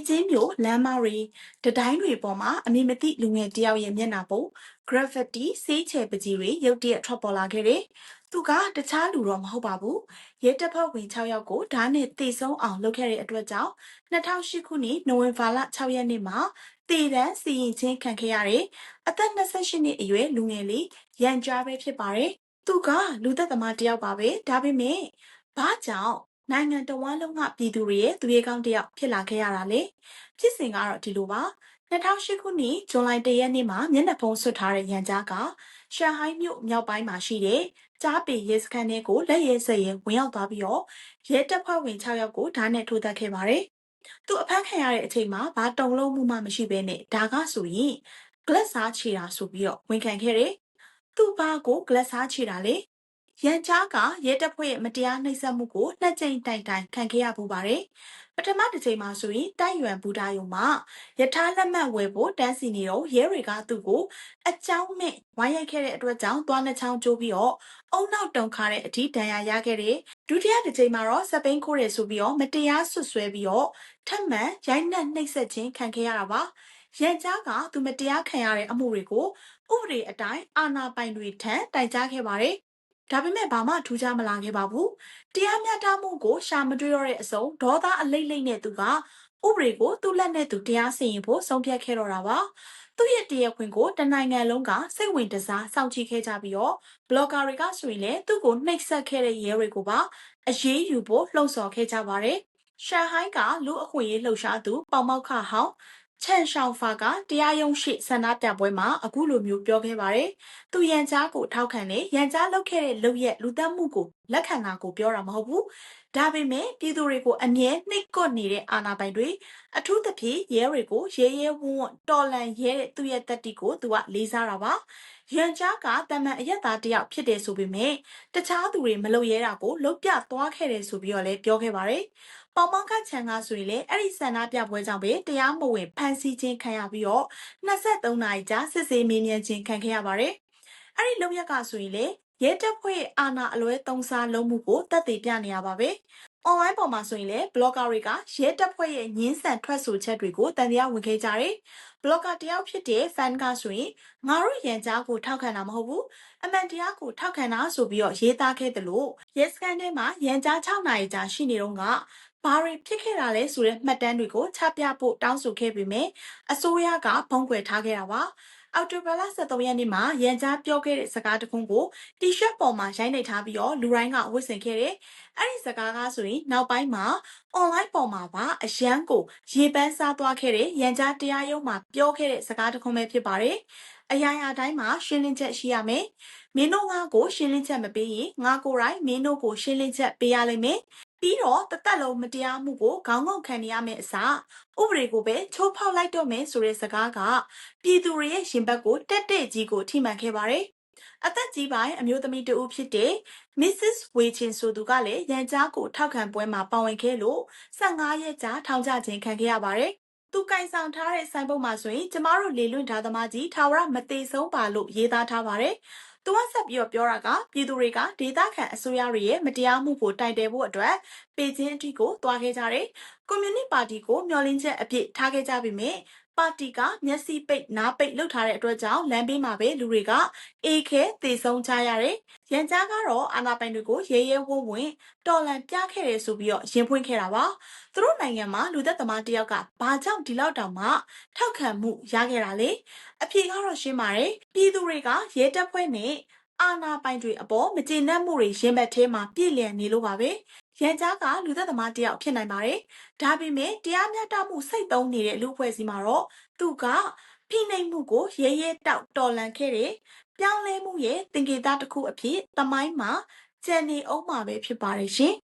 ကျင်းမြို့လမ်းမတွေတံတိုင်းတွေပေါ်မှာအမည်မသိလူငယ်တယောက်ရဲ့မျက်နှာပုံ graffiti ဆေးချယ်ပကြီးတွေရုတ်တရက်ထွက်ပေါ်လာခဲ့တယ်။သူကတခြားလူတော့မဟုတ်ပါဘူး။ရဲတပ်ဖွဲ့ဝင်6ယောက်ကိုဓာတ်နဲ့တေဆုံးအောင်လုပ်ခဲ့တဲ့အတွက်ကြောင့်2008ခုနှစ်နိုဝင်ဘာလ6ရက်နေ့မှာတေတန်းစီရင်ချင်းခံခဲ့ရတဲ့အသက်28နှစ်အရွယ်လူငယ်လေးရန်ကြားပဲဖြစ်ပါတယ်။သူကလူသက်သမားတယောက်ပါပဲ။ဒါပေမဲ့ဘာကြောင့်နိုင်ငံတော်ဝန်လုံးကပြည်သူတွေရဲ့သူရဲကောင်းတယောက်ဖြစ်လာခဲ့ရတာလေဖြစ်စဉ်ကတော့ဒီလိုပါ2008ခုနှစ်ဇွန်လ1ရက်နေ့မှာမျက်နှာဖုံးဆွတ်ထားတဲ့ရန်ကြားကရှန်ဟိုင်းမြို့မြောက်ပိုင်းမှာရှိတဲ့ကြားပေရဲစခန်းထဲကိုလက်ရဲစက်ရဲဝင်ရောက်သွားပြီးတော့ရဲတပ်ဖွဲ့ဝင်6ယောက်ကိုဓာတ်နဲ့ထိုးသတ်ခဲ့ပါတယ်သူအဖမ်းခံရတဲ့အချိန်မှာဘာတုံလုံးမှုမှမရှိဘဲနဲ့ဒါကဆိုရင်ဂလက်စားချေတာဆိုပြီးတော့ဝန်ခံခဲ့တယ်သူဘာကိုဂလက်စားချေတာလေရန်ကြားကရဲတပ်ဖွဲ့ရဲ့မတရားနှိပ်စက်မှုကိုနှစ်ကြိမ်တိုင်ခံခဲ့ရပူပါတယ်။ပထမတစ်ချိန်မှာဆိုရင်တိုက်ရွံဘူတာယုံမှာယထာလက်မှတ်ဝယ်ဖို့တန်းစီနေတော့ရဲတွေကသူ့ကိုအကြောင်းမဲ့ဝိုင်းရိုက်ခဲ့တဲ့အတွက်ကြောင့်သွားနှချောင်းကျိုးပြီးတော့အုံနောက်တုံခါတဲ့အထိဒဏ်ရာရခဲ့တယ်။ဒုတိယတစ်ချိန်မှာတော့စပိန်ခိုးတယ်ဆိုပြီးတော့မတရားဆွဆွဲပြီးတော့ထပ်မံရိုက်နှက်နှိပ်စက်ခြင်းခံခဲ့ရတာပါ။ရန်ကြားကသူမတရားခံရတဲ့အမှုတွေကိုဥပဒေအတိုင်းအာဏာပိုင်တွေထံတိုင်ကြားခဲ့ပါတယ်။ဒါပေမဲ့ဘာမှထူးခြားမလာခဲ့ပါဘူး။တရားမျှတမှုကိုရှာမတွေ့တော့တဲ့အစုံဒေါသအလိမ့်လိမ့်နဲ့သူကဥပဒေကိုသူ့လက်နဲ့သူတရားစီရင်ဖို့ဆုံးဖြတ်ခဲ့တော့တာပါ။သူ့ရဲ့တရားခွင်ကိုတနိုင်ငံလုံးကစိတ်ဝင်တစားစောင့်ကြည့်ခဲ့ကြပြီးတော့ဘလော့ဂါတွေကဆိုရင်လည်းသူ့ကိုနှိပ်စက်ခဲ့တဲ့ရဲတွေကိုပါအရေးယူဖို့လှုံ့ဆော်ခဲ့ကြပါတယ်။ရှန်ဟိုင်းကလူအခွင့်အရေးလှုပ်ရှားသူပေါမောက်ခဟောင်းချန်ရှောင်ဖာကတရားရုံးရှိဆန္ဒပြပွဲမှာအခုလိုမျိုးပြောခဲ့ပါတယ်။သူရန်ကြားကိုထောက်ခံတယ်ရန်ကြားလုပ်ခဲ့တဲ့လုပ်ရက်လူသက်မှုကိုလက်ခံတာကိုပြောတာမဟုတ်ဘူး။ဒါပေမဲ့ပြည်သူတွေကိုအမြဲနှိပ်ကွပ်နေတဲ့အာဏာပိုင်တွေအထူးသဖြင့်ရဲတွေကိုရဲရဲဝံ့ဝံ့တော်လန်ရဲတဲ့သူရဲ့တက်တီကိုသူကလေးစားတာပါ။ရန်ကြားကတမန်အရက်သားတယောက်ဖြစ်တယ်ဆိုပေမဲ့တခြားသူတွေမလုပ်ရဲတာကိုလုတ်ပြသွားခဲ့တယ်ဆိုပြီးတော့လည်းပြောခဲ့ပါတယ်။ပေါမောင်ကချန်ကဆိုရင်လည်းအဲ့ဒီဆန္ဒပြပွဲကြောင့်ပဲတရားမဝင်ဖမ်းဆီးခြင်းခံရပြီးတော့23နာရီကြာစစ်ဆေးမေးမြန်းခြင်းခံခဲ့ရပါတယ်။အဲ့ဒီလုံရက်ကဆိုရင်လေရဲတပ်ဖွဲ့အာဏာအလွဲသုံးစားလုံးမှုကိုတက်တည်ပြနေရပါပဲ။ online ပေါ်မှာဆိုရင်လည်းဘလော့ဂါတွေကရဲတပ်ဖွဲ့ရဲ့ညင်းဆန်ထွက်ဆိုချက်တွေကိုတန်တရားဝင်ခဲ့ကြတယ်။ဘလော့ဂါတယောက်ဖြစ်တဲ့ fan ကဆိုရင်ငါတို့ရန်ကြားကိုထောက်ခံတာမဟုတ်ဘူး။အမှန်တရားကိုထောက်ခံတာဆိုပြီးတော့ရေးသားခဲ့တယ်လို့ရဲစခန်းထဲမှာရန်ကြား6နာရီကြာရှိနေတော့ကဘာတွေဖြစ်ခဲ့တာလဲဆိုတဲ့မှတ်တမ်းတွေကိုချပြဖို့တောင်းဆိုခဲ့ပေမဲ့အစိုးရကဖုံးကွယ်ထားခဲ့တာပါ။အော်တိုဘာလ23ရက်နေ့မှာရန်ကြားပြောခဲ့တဲ့စကားတစ်ခုကိုတီရှပ်ပေါ်မှာရိုက်နှိပ်ထားပြီးတော့လူတိုင်းကဝတ်ဆင်ခဲ့တယ်။အဲ့ဒီစကားကဆိုရင်နောက်ပိုင်းမှာ online ပေါ်မှာပါအရန်ကိုရေပန်းစားသွားခဲ့တဲ့ရန်ကြားတရားရုံးမှာပြောခဲ့တဲ့စကားတစ်ခုပဲဖြစ်ပါတယ်။အရာရာတိုင်းမှာရှင်းလင်းချက်ရှိရမယ်။မင်းတို့ငါ့ကိုရှင်းလင်းချက်မပေးရင်ငါကိုယ်တိုင်မင်းတို့ကိုရှင်းလင်းချက်ပေးရလိမ့်မယ်။ပြီးတော့တသက်လုံးမတရားမှုကိုခေါင်းငုံခံရမယ်အစားဥပဒေကိုပဲချိုးဖောက်လိုက်တော့မယ်ဆိုတဲ့စကားကပြည်သူတွေရဲ့ရင်ဘတ်ကိုတက်တက်ကြီးကိုထိမှန်ခဲ့ပါတယ်။အသက်ကြီးပိုင်းအမျိုးသမီးတဦးဖြစ်တဲ့ Mrs. ဝေချင်ဆိုသူကလည်းရန်ကြားကိုထောက်ခံပွဲမှာပါဝင်ခဲ့လို့15ရက်ကြာထောင်ချခြင်းခံခဲ့ရပါတယ်။သူကင်ဆောင်ထားတဲ့ဆိုင်ပုတ်မှာဆိုရင်ကျမတို့လေလွင့်ဓာသမားကြီးထာဝရမသေးဆုံးပါလို့ရေးသားထားပါတယ်။သူကဆက်ပြီးတော့ပြောတာကပြည်သူတွေကဒေသခံအစိုးရတွေရဲ့မတရားမှုကိုတိုင်တယ်ဖို့အတွက်ပေကျင်းအထိကိုတွားခဲ့ကြတယ်။ကွန်မြူနစ်ပါတီကိုမျှော်လင့်ချက်အပြည့်ထားခဲ့ကြပြီမဲ့ပါတီကမျက်စိပိတ်နားပိတ်လှုပ်ထားတဲ့အတွက်ကြောင့်လမ်းဘေးမှာပဲလူတွေကအေးခဲသေဆုံးကြရတယ်။ရန်ကြားကတော့အာနာပိုင်တွေကိုရဲရဲဝံ့ဝံ့တော်လန်ပြခဲ့တယ်ဆိုပြီးတော့ရင်ဖွင့်ခဲ့တာပါ။သူတို့နိုင်ငံမှာလူသက်သမားတယောက်ကဘာကြောင့်ဒီလောက်တောင်မှထောက်ခံမှုရခဲ့တာလဲ။အဖြေကတော့ရှင်းပါတယ်။ပြည်သူတွေကရဲတပ်ဖွဲ့နဲ့အာဏာပိုင်တွေအပေါ်မကျေနပ်မှုတွေရင်ဘတ်ထဲမှာပြည့်လည်နေလို့ပါပဲ။ရန်ကြားကလူသက်သမားတယောက်ဖြစ်နိုင်ပါတယ်။ဒါပေမဲ့တရားမျှတမှုစိတ်သုံးနေတဲ့လူအဖွဲ့အစည်းမှာတော့သူကဖိနှိပ်မှုကိုရဲရဲတောက်တော်လန်ခဲ့တဲ့ပြောင်းလဲမှုရဲ့သင်္ကေတတစ်ခုအဖြစ်သမိုင်းမှာကျန်နေအောင်မှာပဲဖြစ်ပါတယ်ရှင်။